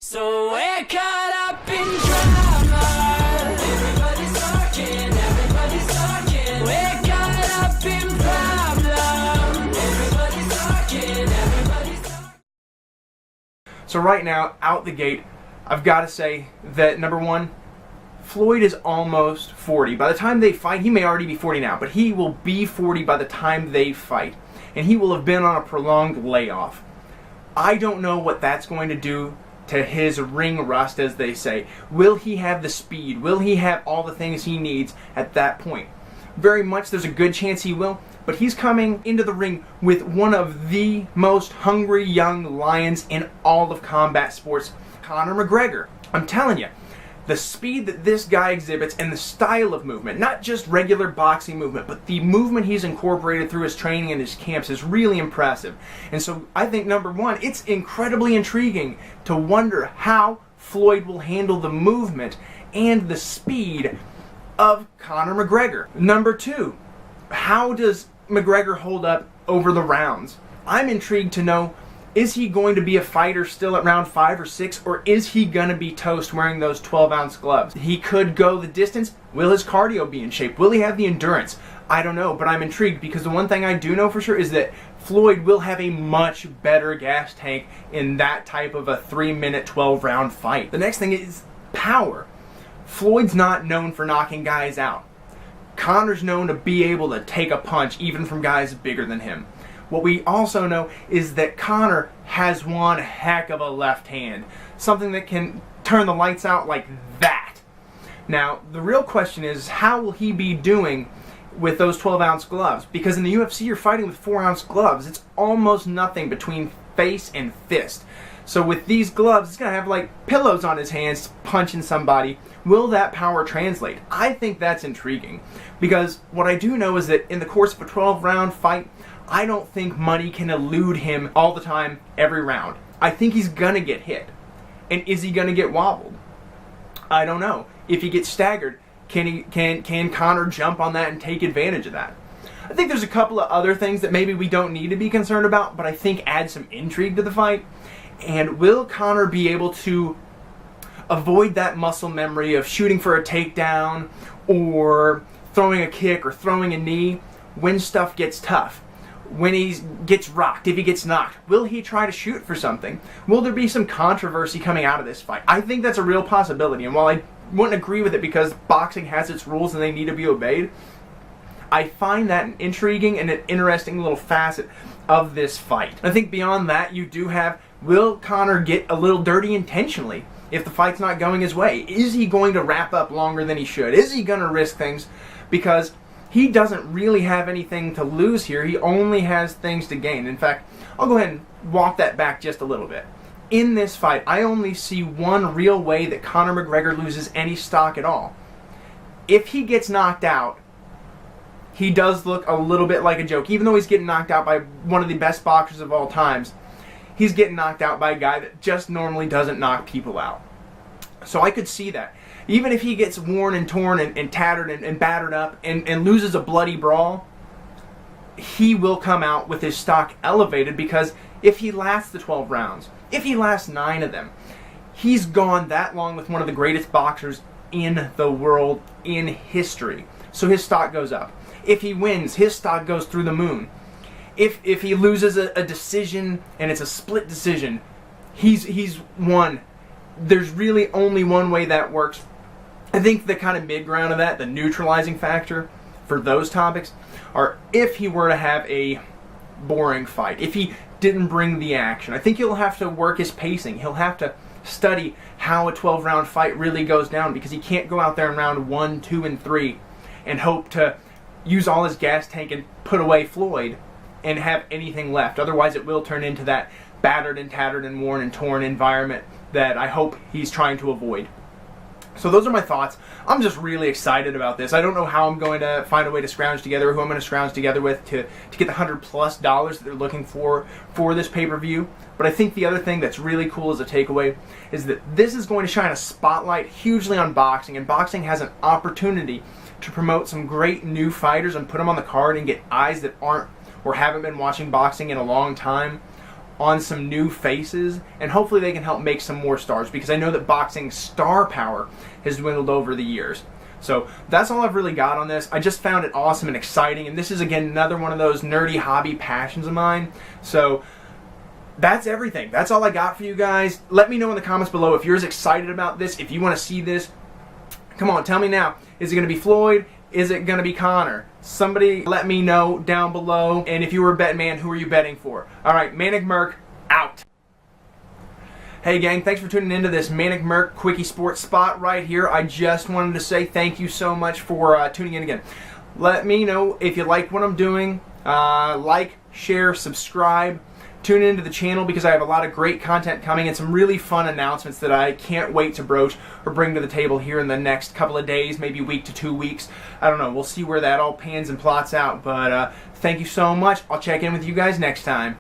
So we're caught up in drama. Everybody's talking. We're caught up in problems. Everybody's talking. So right now, out the gate, I've got to say that number one, Floyd is almost 40. By the time they fight, he may already be 40 now, but he will be 40 by the time they fight. And he will have been on a prolonged layoff. I don't know what that's going to do to his ring rust, as they say. Will he have the speed? Will he have all the things he needs at that point? Very much there's a good chance he will, but he's coming into the ring with one of the most hungry young lions in all of combat sports, Conor McGregor. I'm telling you, the speed that this guy exhibits and the style of movement, not just regular boxing movement, but the movement he's incorporated through his training and his camps is really impressive. And so I think, number one, it's incredibly intriguing to wonder how Floyd will handle the movement and the speed of Conor McGregor. Number two, how does McGregor hold up over the rounds? I'm intrigued to know, is he going to be a fighter still at round 5 or 6, or is he going to be toast wearing those 12-ounce gloves? He could go the distance. Will his cardio be in shape? Will he have the endurance? I don't know, but I'm intrigued because the one thing I do know for sure is that Floyd will have a much better gas tank in that type of a 3-minute, 12-round fight. The next thing is power. Floyd's not known for knocking guys out. Conor's known to be able to take a punch even from guys bigger than him. What we also know is that Conor has one heck of a left hand. Something that can turn the lights out like that. Now, the real question is, how will he be doing with those 12-ounce gloves? Because in the UFC, you're fighting with 4-ounce gloves. It's almost nothing between face and fist. So with these gloves, he's going to have like pillows on his hands punching somebody. Will that power translate? I think that's intriguing. Because what I do know is that in the course of a 12-round fight, I don't think money can elude him all the time, every round. I think he's gonna get hit. And is he gonna get wobbled? I don't know. If he gets staggered, can Conor jump on that and take advantage of that? I think there's a couple of other things that maybe we don't need to be concerned about, but I think add some intrigue to the fight. And will Conor be able to avoid that muscle memory of shooting for a takedown or throwing a kick or throwing a knee when stuff gets tough? When he gets rocked, if he gets knocked, will he try to shoot for something? Will there be some controversy coming out of this fight? I think that's a real possibility, and while I wouldn't agree with it because boxing has its rules and they need to be obeyed, I find that an intriguing and an interesting little facet of this fight. I think beyond that, you do have, will Conor get a little dirty intentionally if the fight's not going his way? Is he going to wrap up longer than he should? Is he going to risk things? Because he doesn't really have anything to lose here. He only has things to gain. In fact, I'll go ahead and walk that back just a little bit. In this fight, I only see one real way that Conor McGregor loses any stock at all. If he gets knocked out, he does look a little bit like a joke. Even though he's getting knocked out by one of the best boxers of all times, he's getting knocked out by a guy that just normally doesn't knock people out. So I could see that. Even if he gets worn and torn and tattered and battered up and loses a bloody brawl, he will come out with his stock elevated, because if he lasts the 12 rounds, if he lasts 9 of them, he's gone that long with one of the greatest boxers in the world, in history. So his stock goes up. If he wins, his stock goes through the moon. If he loses a decision and it's a split decision, he's won. There's really only one way that works. I think the kind of mid-ground of that, the neutralizing factor for those topics, are if he were to have a boring fight, if he didn't bring the action. I think he'll have to work his pacing. He'll have to study how a 12-round fight really goes down, because he can't go out there in round 1, 2, and 3 and hope to use all his gas tank and put away Floyd and have anything left. Otherwise, it will turn into that battered and tattered and worn and torn environment that I hope he's trying to avoid. So those are my thoughts. I'm just really excited about this. I don't know how I'm going to find a way to scrounge together, who I'm going to scrounge together with to get the $100+ that they're looking for this pay-per-view. But I think the other thing that's really cool as a takeaway is that this is going to shine a spotlight hugely on boxing, and boxing has an opportunity to promote some great new fighters and put them on the card and get eyes that aren't or haven't been watching boxing in a long time on some new faces, and hopefully they can help make some more stars, because I know that boxing star power has dwindled over the years. So that's all I've really got on this. I just found it awesome and exciting, and this is again another one of those nerdy hobby passions of mine. So that's everything. That's all I got for you guys. Let me know in the comments below if you're as excited about this, if you want to see this. Come on, tell me now. Is it going to be Floyd? Is it going to be Conor? Somebody let me know down below. And if you were a bet man, who are you betting for? Alright, Manic Merk, out. Hey gang, thanks for tuning into this Manic Merk Quickie Sports spot right here. I just wanted to say thank you so much for tuning in again. Let me know if you like what I'm doing. Like, share, subscribe. Tune into the channel because I have a lot of great content coming and some really fun announcements that I can't wait to broach or bring to the table here in the next couple of days, maybe week to 2 weeks. I don't know. We'll see where that all pans and plots out. But thank you so much. I'll check in with you guys next time.